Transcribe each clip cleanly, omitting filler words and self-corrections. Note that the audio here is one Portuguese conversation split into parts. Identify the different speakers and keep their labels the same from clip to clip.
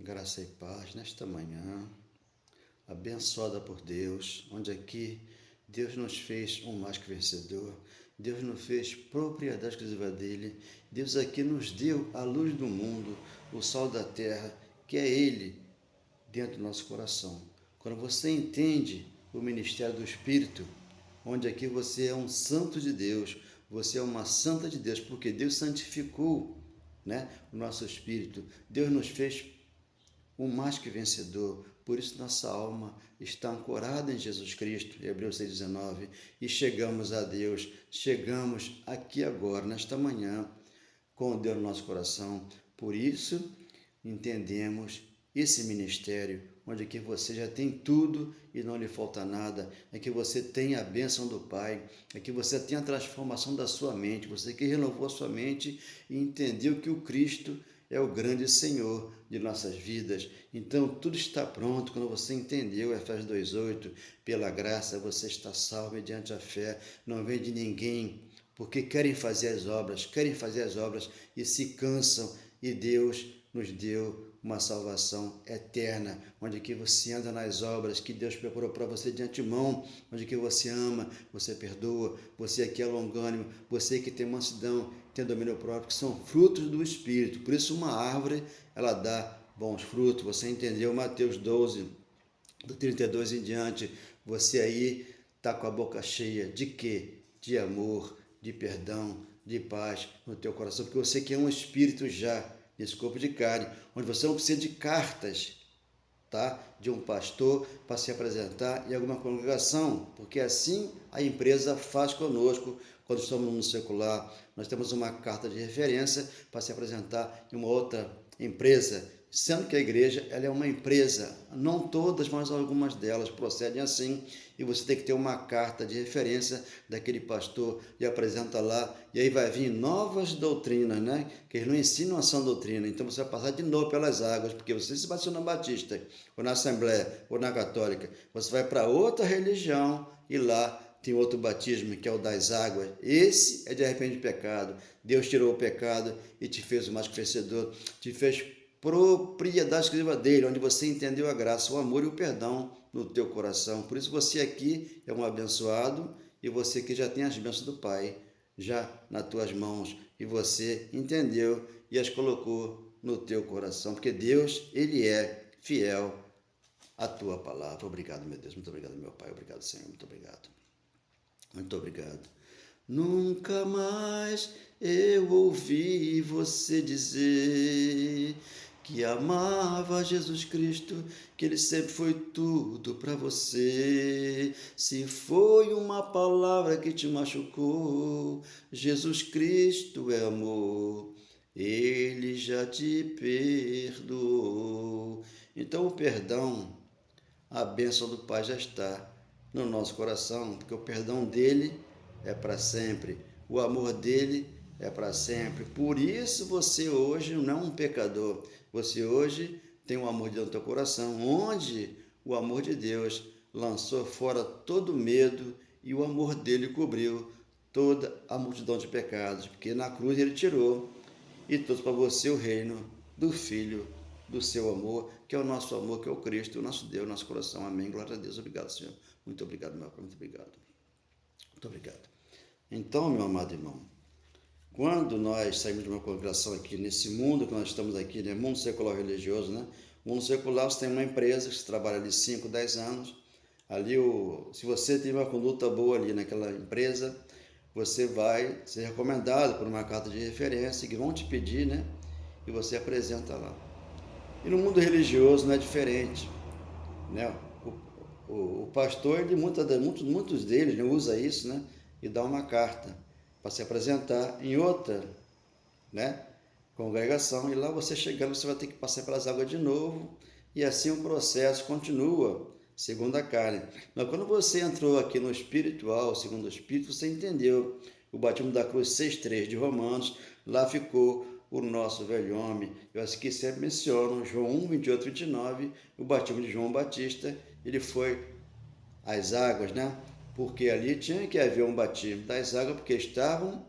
Speaker 1: Graça e paz nesta manhã, abençoada por Deus, onde aqui Deus nos fez um mais que vencedor, Deus nos fez propriedade exclusiva dele, Deus aqui nos deu a luz do mundo, o sol da terra, que é Ele dentro do nosso coração. Quando você entende o ministério do Espírito, onde aqui você é um santo de Deus, você é uma santa de Deus, porque Deus santificou, o nosso espírito, Deus nos fez o mais que vencedor. Por isso nossa alma está ancorada em Jesus Cristo, Hebreus 6,19, e chegamos a Deus, chegamos aqui agora, nesta manhã, com Deus no nosso coração. Por isso, entendemos esse ministério, onde aqui você já tem tudo e não lhe falta nada, é que você tem a bênção do Pai, é que você tem a transformação da sua mente, você que renovou a sua mente e entendeu que o Cristo é o grande Senhor de nossas vidas. Então, tudo está pronto quando você entendeu Efésios 2,8. Pela graça você está salvo mediante a fé. Não vem de ninguém, porque querem fazer as obras e se cansam. E Deus nos deu uma salvação eterna, onde que você anda nas obras que Deus preparou para você de antemão, onde que você ama, você perdoa, você aqui é longânimo, você que tem mansidão, tem domínio próprio, que são frutos do Espírito. Por isso uma árvore, ela dá bons frutos. Você entendeu Mateus 12, do 32 em diante, você aí está com a boca cheia de quê? De amor, de perdão, de paz no teu coração, porque você que é um espírito já nesse corpo de carne, onde você não precisa de cartas, de um pastor para se apresentar em alguma congregação, porque assim a empresa faz conosco quando estamos no mundo secular. Nós temos uma carta de referência para se apresentar em uma outra empresa, sendo que a igreja ela é uma empresa, não todas, mas algumas delas procedem assim, e você tem que ter uma carta de referência daquele pastor e apresenta lá, e aí vai vir novas doutrinas, que eles não ensinam a sã doutrina, então você vai passar de novo pelas águas, porque você se batizou na Batista, ou na Assembleia, ou na Católica, você vai para outra religião e lá tem outro batismo, que é o das águas. Esse é de arrependimento de pecado. Deus tirou o pecado e te fez o mais que vencedor, te fez propriedade exclusiva dele, onde você entendeu a graça, o amor e o perdão no teu coração. Por isso você aqui é um abençoado e você que já tem as bênçãos do Pai já nas tuas mãos e você entendeu e as colocou no teu coração, porque Deus, Ele é fiel à tua palavra. Obrigado, meu Deus, muito obrigado, meu Pai, obrigado, Senhor, muito obrigado. Muito obrigado. Nunca mais eu ouvi você dizer que amava Jesus Cristo, que Ele sempre foi tudo para você. Se foi uma palavra que te machucou, Jesus Cristo é amor, Ele já te perdoou. Então o perdão, a bênção do Pai já está no nosso coração, porque o perdão dele é para sempre, o amor dele é para sempre. Por isso você hoje não é um pecador, você hoje tem o amor de Deus no teu coração, onde o amor de Deus lançou fora todo medo e o amor dele cobriu toda a multidão de pecados, porque na cruz ele tirou e trouxe para você o reino do Filho do seu amor, que é o nosso amor, que é o Cristo, o nosso Deus, o nosso coração. Amém. Glória a Deus. Obrigado, Senhor. Muito obrigado, meu Pai. Muito obrigado. Muito obrigado. Então, meu amado irmão, quando nós saímos de uma congregação aqui, nesse mundo que nós estamos aqui, mundo secular religioso, mundo secular, você tem uma empresa que você trabalha ali 5, 10 anos, ali, se você tem uma conduta boa ali naquela empresa, você vai ser recomendado por uma carta de referência que vão te pedir, e você apresenta lá. E no mundo religioso não é diferente, O pastor, ele, muitos deles usa isso, e dá uma carta para se apresentar em outra, congregação, e lá você chegando, você vai ter que passar pelas águas de novo, e assim o processo continua, segundo a carne. Mas quando você entrou aqui no espiritual, segundo o Espírito, você entendeu o batismo da cruz 6,3 de Romanos, lá ficou o nosso velho homem. Eu acho que sempre menciono João 1, 28, 29, o batismo de João Batista, ele foi às águas, porque ali tinha que haver um batismo das águas, porque estavam,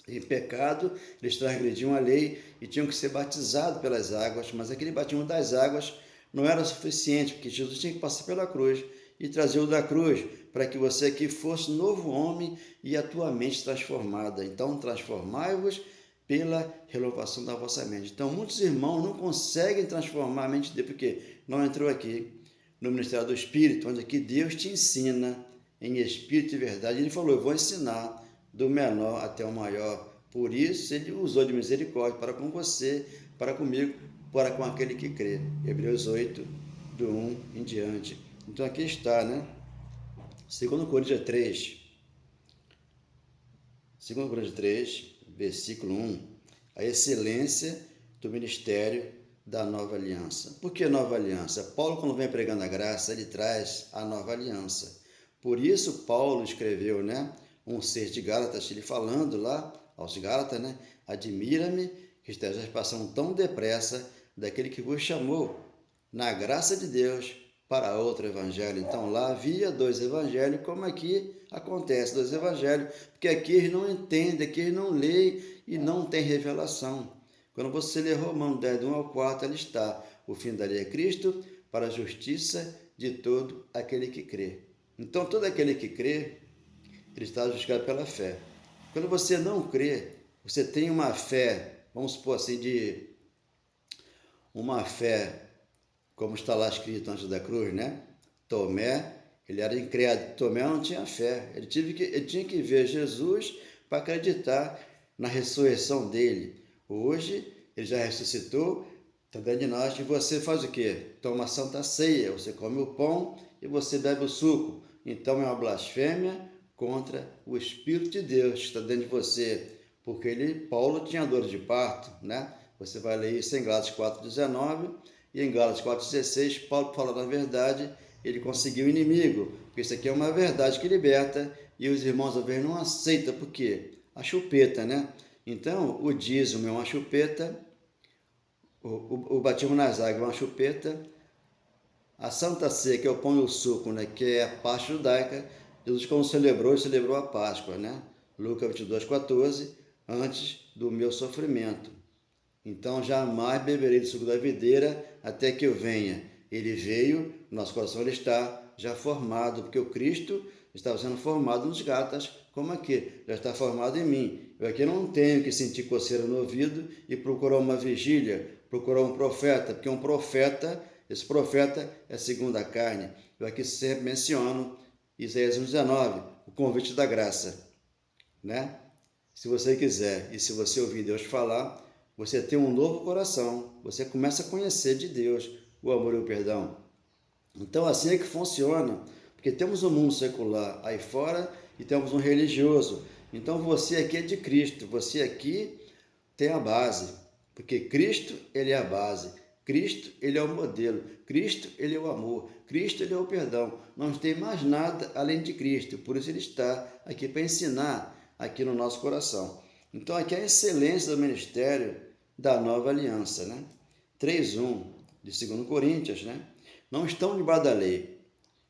Speaker 1: em pecado, eles transgrediam a lei e tinham que ser batizados pelas águas, mas aquele batismo das águas não era suficiente, porque Jesus tinha que passar pela cruz e trazer o da cruz, para que você aqui fosse novo homem e a tua mente transformada. Então, transformai-vos pela renovação da vossa mente. Então, muitos irmãos não conseguem transformar a mente dele, porque não entrou aqui no Ministério do Espírito, onde aqui Deus te ensina em Espírito e verdade. Ele falou, eu vou ensinar do menor até o maior. Por isso, ele usou de misericórdia para com você, para comigo, para com aquele que crê. Hebreus 8, do 1 em diante. Então, aqui está, né? 2 Coríntios 3, versículo 1, a excelência do ministério da nova aliança. Por que nova aliança? Paulo, quando vem pregando a graça, ele traz a nova aliança. Por isso, Paulo escreveu, né? Um 6 de Gálatas, ele falando lá aos Gálatas, né? Admira-me que estejas passando tão depressa daquele que vos chamou na graça de Deus para outro evangelho. Então lá havia 2 evangelhos, como aqui acontece, 2 evangelhos, porque aqui eles não entendem, aqui eles não leem e não tem revelação. Quando você lê Romanos 10, do 1 ao 4, ali está, o fim da lei é Cristo, para a justiça de todo aquele que crê. Então todo aquele que crê, ele está justificado pela fé. Quando você não crê, você tem uma fé, vamos supor assim, de uma fé, como está lá escrito antes da cruz, né? Tomé, ele era incrédulo. Tomé não tinha fé. Ele tinha que ver Jesus para acreditar na ressurreição dele. Hoje, ele já ressuscitou, está dentro de nós. E você faz o quê? Toma a Santa Ceia. Você come o pão e você bebe o suco. Então, é uma blasfêmia contra o Espírito de Deus que está dentro de você. Porque Paulo tinha dor de parto, né? Você vai ler isso em Gálatas 4,19. E em Gálatas 4,16, Paulo fala da verdade, ele conseguiu o inimigo, porque isso aqui é uma verdade que liberta, e os irmãos às vezes não aceitam, por quê? A chupeta, né? Então, o dízimo é uma chupeta, o batismo nas águas é uma chupeta, a Santa Ceia, que é o pão e o suco, né? Que é a Páscoa judaica, Jesus quando celebrou a Páscoa, né? Lucas 22,14, antes do meu sofrimento. Então, jamais beberei do suco da videira até que eu venha. Ele veio, nosso coração ele está já formado, porque o Cristo estava sendo formado nos Gálatas, como aqui, já está formado em mim. Eu aqui não tenho que sentir coceira no ouvido e procurar uma vigília, procurar um profeta, porque um profeta, esse profeta é segundo a carne. Eu aqui sempre menciono Isaías 1,19, o convite da graça, né? Se você quiser e se você ouvir Deus falar, você tem um novo coração, você começa a conhecer de Deus o amor e o perdão. Então assim é que funciona, porque temos um mundo secular aí fora e temos um religioso. Então você aqui é de Cristo, você aqui tem a base, porque Cristo ele é a base, Cristo ele é o modelo, Cristo ele é o amor, Cristo ele é o perdão. Não tem mais nada além de Cristo, por isso ele está aqui para ensinar aqui no nosso coração. Então, aqui é a excelência do ministério da nova aliança, né? 3:1 de 2 Coríntios, né? Não estão debaixo da lei,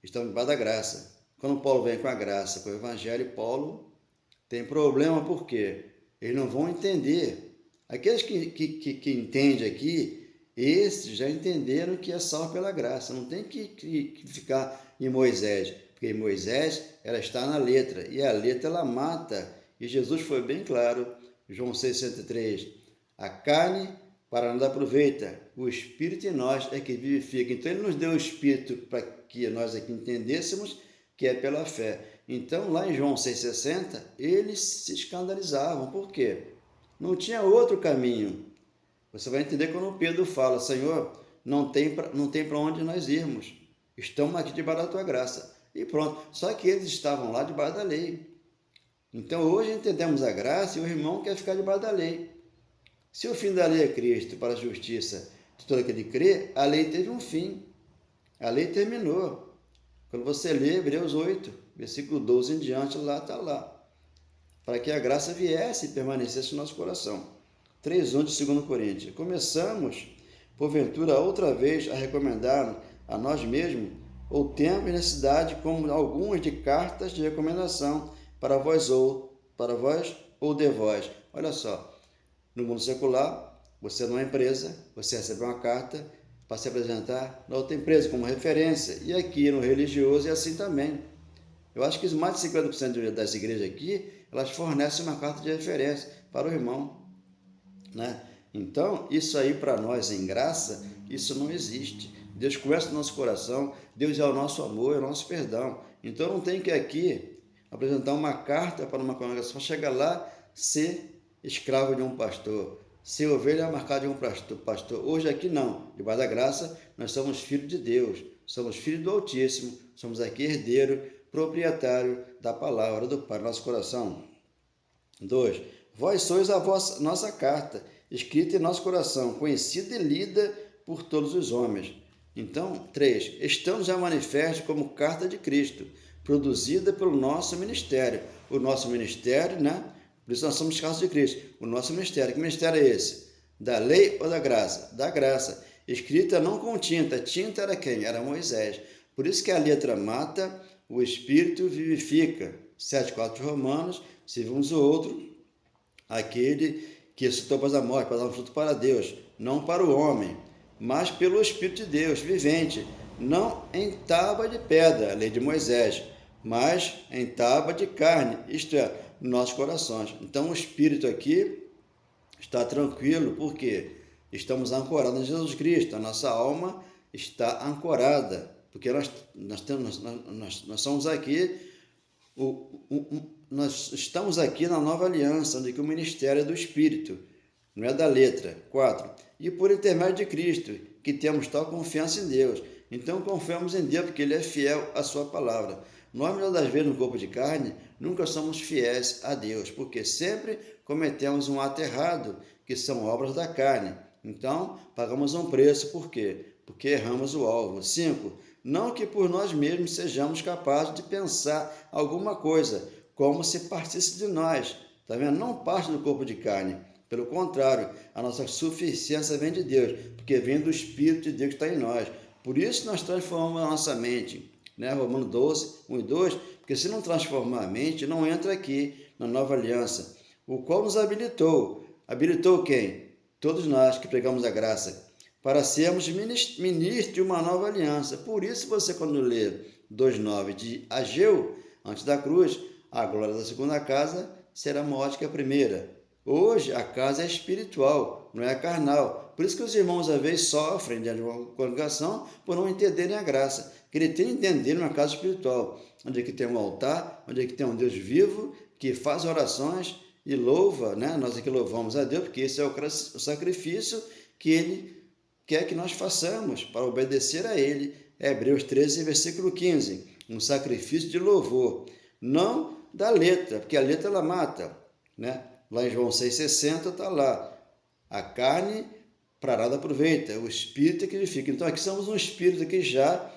Speaker 1: estão debaixo da graça. Quando Paulo vem com a graça, com o evangelho, Paulo tem problema, por quê? Eles não vão entender. Aqueles que entendem aqui, esses já entenderam que é salvo pela graça. Não tem que ficar em Moisés, porque em Moisés ela está na letra, e a letra ela mata. E Jesus foi bem claro, João 6,63, a carne para nada aproveita, o Espírito em nós é que vivifica. Então ele nos deu o Espírito para que nós aqui entendêssemos que é pela fé. Então lá em João 6,60, eles se escandalizavam, por quê? Não tinha outro caminho. Você vai entender quando Pedro fala, Senhor, não tem para onde nós irmos, estamos aqui debaixo da tua graça. E pronto, só que eles estavam lá debaixo da lei. Então, hoje entendemos a graça e o irmão quer ficar debaixo da lei. Se o fim da lei é Cristo para a justiça de todo aquele que crê, a lei teve um fim. A lei terminou. Quando você lê Hebreus 8, versículo 12 em diante, lá está lá. Para que a graça viesse e permanecesse no nosso coração. 3:1 de 2 Coríntios. Começamos, porventura, outra vez a recomendar a nós mesmos, ou temos necessidade, como algumas de cartas de recomendação, para vós ou de vós. Olha só, no mundo secular, você numa empresa, você recebe uma carta para se apresentar na outra empresa como referência. E aqui no religioso é assim também. Eu acho que mais de 50% das igrejas aqui, elas fornecem uma carta de referência para o irmão, né? Então, isso aí para nós em graça, isso não existe. Deus conhece o nosso coração, Deus é o nosso amor, é o nosso perdão. Então, não tem que aqui apresentar uma carta para uma congregação, chegar lá, ser escravo de um pastor, ser ovelha marcada de um pastor. Hoje aqui não, debaixo da graça, nós somos filhos de Deus, somos filhos do Altíssimo, somos aqui herdeiro, proprietário da palavra do Pai no nosso coração. 2. Vós sois a nossa carta, escrita em nosso coração, conhecida e lida por todos os homens. Então, 3. Estamos já manifestos como carta de Cristo, produzida pelo nosso ministério. O nosso ministério, né? Por isso nós somos cartas de Cristo. O nosso ministério, que ministério é esse? Da lei ou da graça? Da graça. Escrita não com tinta. Tinta era quem? Era Moisés. Por isso que a letra mata, o Espírito vivifica. 7,4 de Romanos, se vimos o outro, aquele que ressuscitou após a morte, para dar um fruto para Deus, não para o homem, mas pelo Espírito de Deus, vivente, não em tábua de pedra, a lei de Moisés, mas em tábua de carne, isto é, nos nossos corações. Então o Espírito aqui está tranquilo, porque estamos ancorados em Jesus Cristo, a nossa alma está ancorada, porque nós somos aqui, nós estamos aqui na nova aliança, onde o ministério é do Espírito, não é da letra. 4. E por intermédio de Cristo, que temos tal confiança em Deus. Então confiamos em Deus, porque Ele é fiel à sua palavra. Nós, muitas das vezes, no corpo de carne, nunca somos fiéis a Deus, porque sempre cometemos um ato errado, que são obras da carne. Então, pagamos um preço, por quê? Porque erramos o alvo. 5. Não que por nós mesmos sejamos capazes de pensar alguma coisa, como se partisse de nós. Está vendo? Não parte do corpo de carne. Pelo contrário, a nossa suficiência vem de Deus, porque vem do Espírito de Deus que está em nós. Por isso nós transformamos a nossa mente. Né? Romanos 12, 1 e 2, porque se não transformar a mente, não entra aqui na nova aliança, o qual nos habilitou. Habilitou quem? Todos nós que pregamos a graça, para sermos ministros de uma nova aliança. Por isso você, quando lê 2,9 de Ageu, antes da cruz, a glória da segunda casa será maior que a primeira. Hoje a casa é espiritual, não é carnal. Por isso que os irmãos às vezes sofrem dentro de uma congregação por não entenderem a graça. Que ele tem que entender uma casa espiritual, onde é que tem um altar, onde é que tem um Deus vivo, que faz orações e louva, né? Nós aqui louvamos a Deus, porque esse é o sacrifício que Ele quer que nós façamos para obedecer a Ele. Hebreus 13, versículo 15. Um sacrifício de louvor, não da letra, porque a letra ela mata, né? Lá em João 6,60 está lá, a carne para nada aproveita, o espírito é que vivifica. Então aqui somos um espírito que já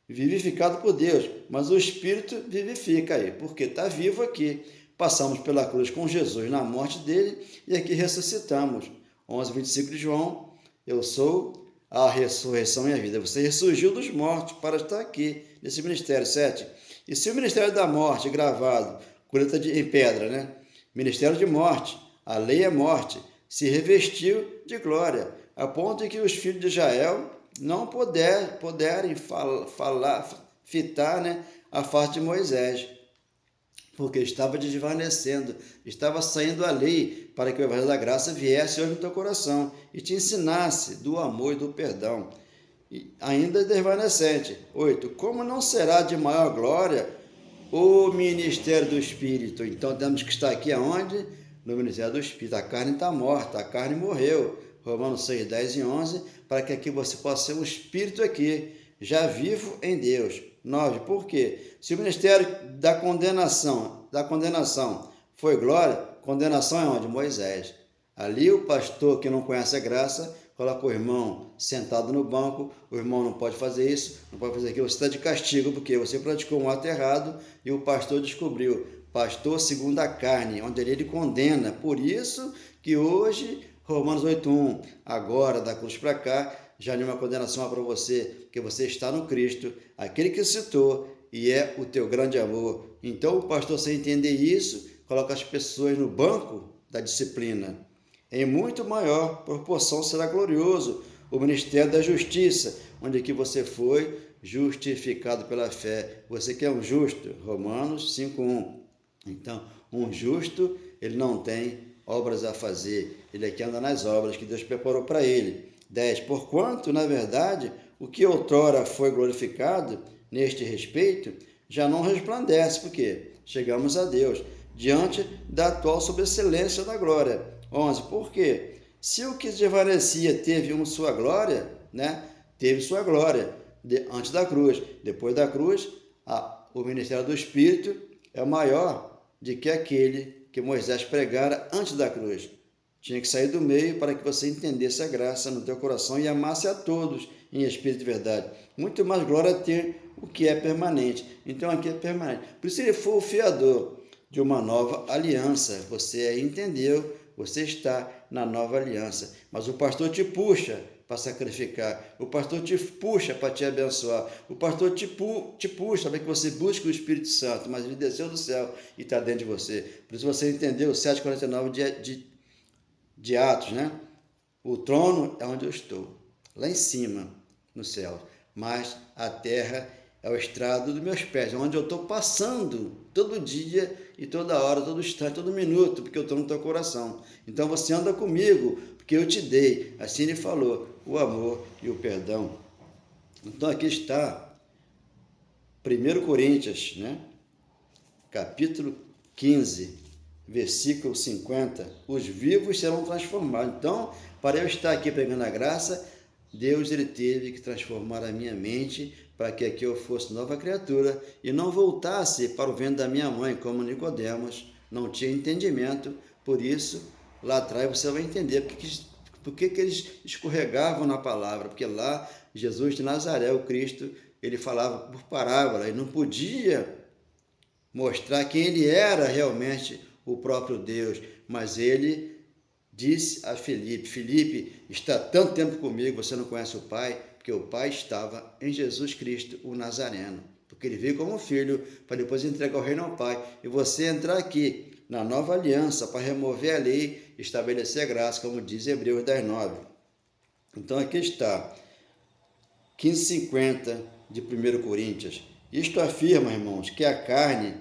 Speaker 1: vivificado por Deus, mas o espírito vivifica aí, porque está vivo aqui. Passamos pela cruz com Jesus na morte dele e aqui ressuscitamos. 11:25 de João, eu sou a ressurreição e a vida. Você ressurgiu dos mortos para estar aqui, nesse ministério. 7. E se o ministério da morte, gravado, colheita em pedra, né? Ministério de morte, a lei é morte, se revestiu de glória, a ponto de que os filhos de Israel não puderem fitar, né, a face de Moisés, porque estava desvanecendo, estava saindo a lei para que o evangelho da graça viesse hoje no teu coração e te ensinasse do amor e do perdão. E ainda desvanecente. 8. Como não será de maior glória o ministério do Espírito? Então temos que estar aqui aonde? No ministério do Espírito. A carne está morta, a carne morreu. Romanos 6, 10 e 11, para que aqui você possa ser um Espírito aqui, já vivo em Deus. 9. Por quê? Se o ministério da condenação foi glória, condenação é onde? Moisés. Ali o pastor que não conhece a graça, coloca o irmão sentado no banco, o irmão não pode fazer isso, não pode fazer aquilo, você está de castigo, porque você praticou um ato errado e o pastor descobriu. Pastor segundo a carne, onde ele condena. Por isso que hoje, Romanos 8:1, agora da cruz para cá, já nenhuma condenação há para você, porque você está no Cristo, aquele que citou, e é o teu grande amor. Então o pastor, sem entender isso, coloca as pessoas no banco da disciplina. Em muito maior proporção será glorioso o ministério da justiça, onde que você foi justificado pela fé. Você que é um justo, Romanos 5:1. Então, um justo, ele não tem obras a fazer, ele é que anda nas obras que Deus preparou para ele. 10. Porquanto, na verdade, o que outrora foi glorificado neste respeito, já não resplandece, porque chegamos a Deus, diante da atual sobreexcelência da glória. 11. Por quê? Se o que desvanecia teve sua glória, teve sua glória antes da cruz. Depois da cruz, o ministério do Espírito é maior do que aquele que Moisés pregara antes da cruz. Tinha que sair do meio para que você entendesse a graça no teu coração e amasse a todos em espírito de verdade. Muito mais glória tem o que é permanente. Então aqui é permanente. Por isso ele foi o fiador de uma nova aliança. Você entendeu, você está na nova aliança. Mas o pastor te puxa para sacrificar. O pastor te puxa para te abençoar. O pastor te puxa para que você busque o Espírito Santo. Mas ele desceu do céu e está dentro de você. Por isso você entendeu o 7:49 de Atos, O trono é onde eu estou, lá em cima, no céu. Mas a terra é o estrado dos meus pés, onde eu estou passando todo dia e toda hora, todo instante, todo minuto, porque eu estou no teu coração. Então você anda comigo, porque eu te dei, assim ele falou, o amor e o perdão. Então aqui está 1 Coríntios, capítulo 15, versículo 50, os vivos serão transformados. Então, para eu estar aqui pregando a graça, Deus ele teve que transformar a minha mente para que aqui eu fosse nova criatura e não voltasse para o ventre da minha mãe, como Nicodemos, não tinha entendimento. Por isso, lá atrás você vai entender por que eles escorregavam na palavra, porque lá Jesus de Nazaré, o Cristo, ele falava por parábola e não podia mostrar quem ele era realmente, o próprio Deus, mas ele disse a Filipe, Filipe, está tanto tempo comigo, você não conhece o Pai, porque o Pai estava em Jesus Cristo, o Nazareno, porque ele veio como filho, para depois entregar o reino ao Pai, e você entrar aqui, na nova aliança, para remover a lei, estabelecer a graça, como diz Hebreus 10:9. Então aqui está, 15:50 de 1 Coríntios, isto afirma, irmãos, que a carne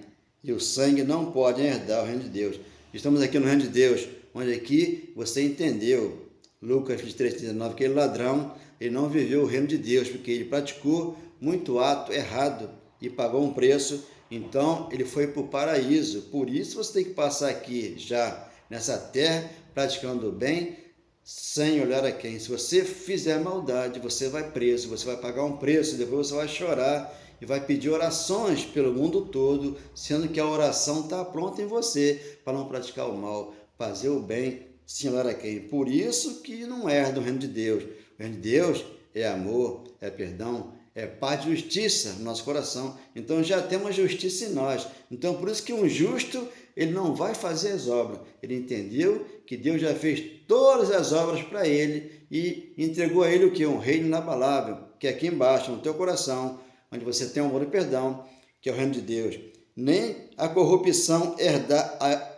Speaker 1: e o sangue não podem herdar o reino de Deus. Estamos aqui no reino de Deus, onde aqui você entendeu, Lucas 23:39, aquele ladrão, ele não viveu o reino de Deus, porque ele praticou muito ato errado e pagou um preço, então ele foi para o paraíso. Por isso você tem que passar aqui já, nessa terra, praticando o bem, sem olhar a quem. Se você fizer maldade, você vai preso, você vai pagar um preço, depois você vai chorar, e vai pedir orações pelo mundo todo, sendo que a oração está pronta em você para não praticar o mal, fazer o bem, sem olhar a quem. Por isso que não herda o reino de Deus. O reino de Deus é amor, é perdão, é paz e justiça no nosso coração. Então já temos justiça em nós. Então por isso que um justo, ele não vai fazer as obras. Ele entendeu que Deus já fez todas as obras para ele e entregou a ele o que? Um reino inabalável, que é aqui embaixo, no teu coração, onde você tem amor e perdão, que é o reino de Deus. Nem a corrupção herdar a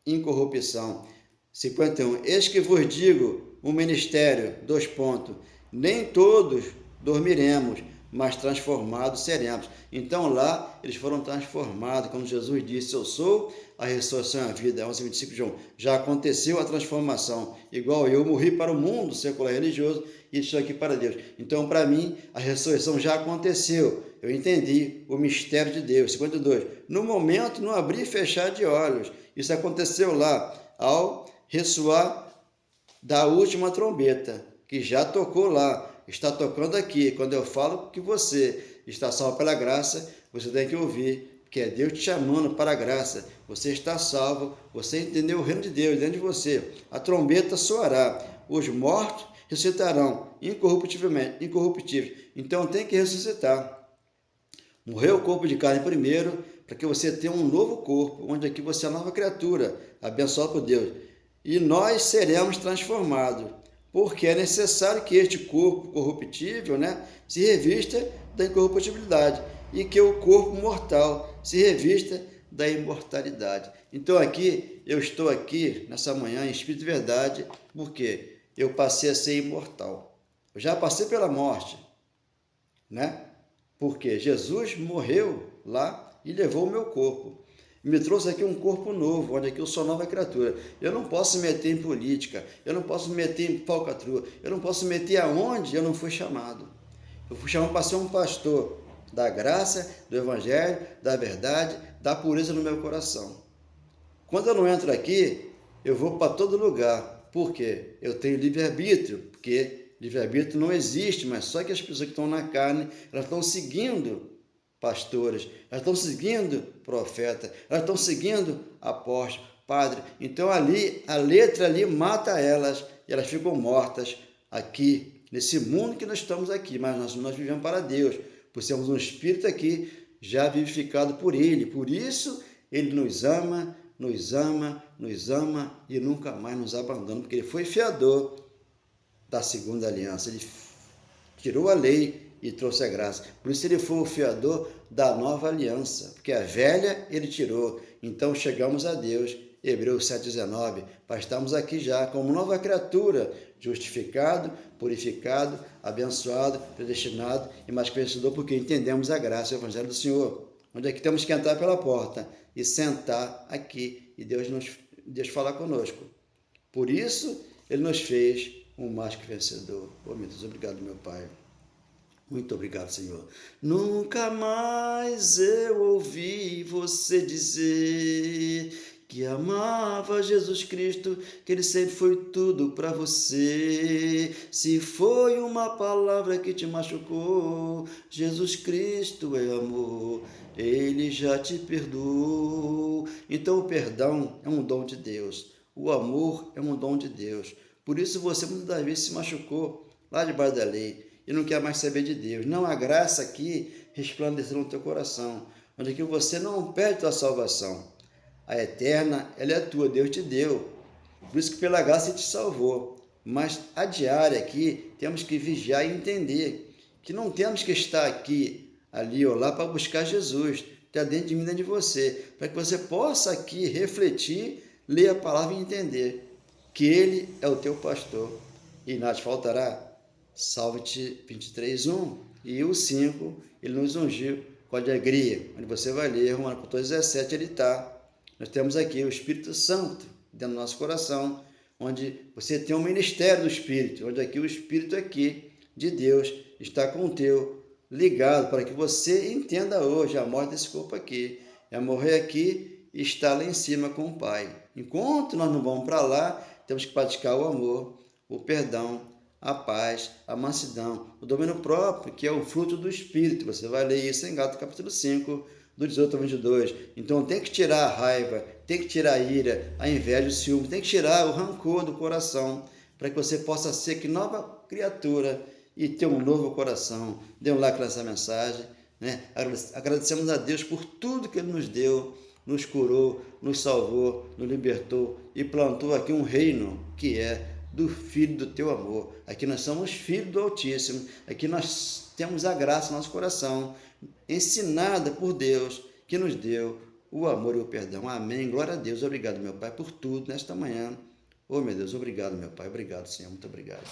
Speaker 1: incorrupção. 51. Eis que vos digo um ministério, nem todos dormiremos, mas transformados seremos. Então lá eles foram transformados, como Jesus disse, eu sou a ressurreição e a vida, 11:25 de João. Já aconteceu a transformação, igual eu morri para o mundo secular religioso e estou aqui para Deus. Então para mim a ressurreição já aconteceu, eu entendi o mistério de Deus. 52. No momento, no abrir e fechar de olhos, isso aconteceu lá, ao ressoar da última trombeta, que já tocou lá, está tocando aqui. Quando eu falo que você está salvo pela graça, você tem que ouvir, que é Deus te chamando para a graça. Você está salvo, você entendeu o reino de Deus dentro de você. A trombeta soará, os mortos ressuscitarão incorruptíveis. Então tem que ressuscitar. Morreu o corpo de carne primeiro, para que você tenha um novo corpo, onde aqui você é nova criatura, abençoado por Deus. E nós seremos transformados, porque é necessário que este corpo corruptível, se revista da incorruptibilidade, e que o corpo mortal se revista da imortalidade. Então aqui, eu estou aqui nessa manhã em espírito e verdade, porque eu passei a ser imortal. Eu já passei pela morte, né? Porque Jesus morreu lá e levou o meu corpo. Me trouxe aqui um corpo novo, onde aqui eu sou nova criatura. Eu não posso me meter em política, eu não posso me meter em falcatrua, eu não posso me meter aonde eu não fui chamado. Eu fui chamado para ser um pastor da graça, do evangelho, da verdade, da pureza no meu coração. Quando eu não entro aqui, eu vou para todo lugar. Por quê? Eu tenho livre-arbítrio, porque livre-arbítrio não existe, mas só que as pessoas que estão na carne, elas estão seguindo pastores, elas estão seguindo profeta, elas estão seguindo apóstolo, padre. Então ali, a letra ali mata elas e elas ficam mortas aqui, nesse mundo que nós estamos aqui, mas nós vivemos para Deus, por sermos um espírito aqui, já vivificado por Ele. Por isso, Ele nos ama, nos ama, nos ama e nunca mais nos abandona, porque Ele foi fiador da segunda aliança. Ele tirou a lei e trouxe a graça. Por isso ele foi o fiador da nova aliança, porque a velha ele tirou. Então chegamos a Deus, Hebreus 7,19, para estarmos aqui já como nova criatura, justificado, purificado, abençoado, predestinado e mais que vencedor, porque entendemos a graça, o evangelho do Senhor. Onde é que temos que entrar pela porta e sentar aqui e Deus falar conosco. Por isso ele nos fez um mais que vencedor. Oh, meu Deus, obrigado, meu Pai. Muito obrigado, Senhor. Nunca mais eu ouvi você dizer que amava Jesus Cristo, que Ele sempre foi tudo para você. Se foi uma palavra que te machucou, Jesus Cristo é amor, Ele já te perdoou. Então o perdão é um dom de Deus, o amor é um dom de Deus. Por isso você muitas vezes se machucou lá debaixo da lei e não quer mais saber de Deus. Não, a graça aqui resplandeceu no teu coração, onde aqui você não perde a salvação. A eterna, ela é tua, Deus te deu. Por isso que pela graça ele te salvou. Mas a diária aqui, temos que vigiar e entender que não temos que estar aqui, ali ou lá para buscar Jesus. Está dentro de mim, dentro de você. Para que você possa aqui refletir, ler a palavra e entender que Ele é o teu pastor e nada te faltará. Salve-te 23:1 e o 5, ele nos ungiu com alegria, onde você vai ler, Romanos 14:17, ele está. Nós temos aqui o Espírito Santo dentro do nosso coração, onde você tem um ministério do Espírito, onde aqui o Espírito aqui de Deus está com o teu ligado, para que você entenda hoje a morte desse corpo aqui, é morrer aqui e estar lá em cima com o Pai. Enquanto nós não vamos para lá, temos que praticar o amor, o perdão, a paz, a mansidão, o domínio próprio, que é o fruto do Espírito. Você vai ler isso em Gálatas capítulo 5, do 18 ao 22. Então tem que tirar a raiva, tem que tirar a ira, a inveja, o ciúme, tem que tirar o rancor do coração, para que você possa ser que nova criatura e ter um novo coração. Dê um like nessa mensagem, né? Agradecemos a Deus por tudo que Ele nos deu, nos curou, nos salvou, nos libertou e plantou aqui um reino que é do Filho do teu amor. Aqui nós somos filhos do Altíssimo, aqui nós temos a graça no nosso coração, ensinada por Deus, que nos deu o amor e o perdão. Amém. Glória a Deus. Obrigado, meu Pai, por tudo nesta manhã. Oh, meu Deus, obrigado, meu Pai. Obrigado, Senhor. Muito obrigado.